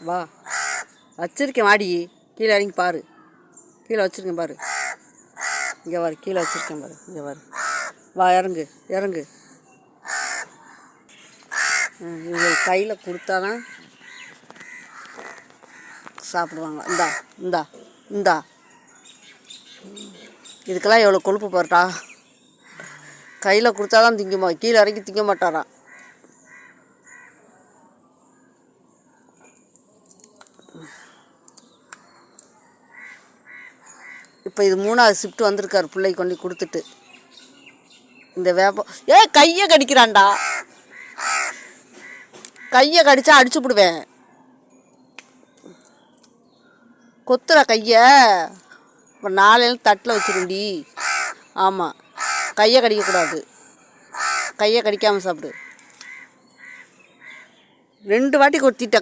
வா வச்சிருக்கேன், வாடி. கீழே இறங்கி பாரு. கீழே வச்சுருக்கேன் பாரு. இங்கே பாரு, கீழே வச்சுருக்கேன் பாரு. இங்கே பாரு. வா, இறங்கு இறங்கு. இவங்களுக்கு கையில் கொடுத்தாதான் சாப்பிடுவாங்க. இந்தா இந்தா இந்தா. இதுக்கெல்லாம் எவ்வளோ கொழுப்பு போட்டா. கையில் கொடுத்தாதான் திங்குமா, கீழே இறங்கி திங்க மாட்டாராம். இப்போ இது 3வது ஷிஃப்ட் வந்திருக்காரு பிள்ளை கொண்டு கொடுத்துட்டு. இந்த கையை கடிக்கிறான்டா. கையை கடிச்சா அடிச்சு விடுவேன். கொத்துற கையை இப்போ 4 தட்டில் வச்சுருண்டி. ஆமாம், கையை கடிக்கக்கூடாது. கையை கடிக்காமல் சாப்பிடு. 2 வாட்டி கொத்திட்ட.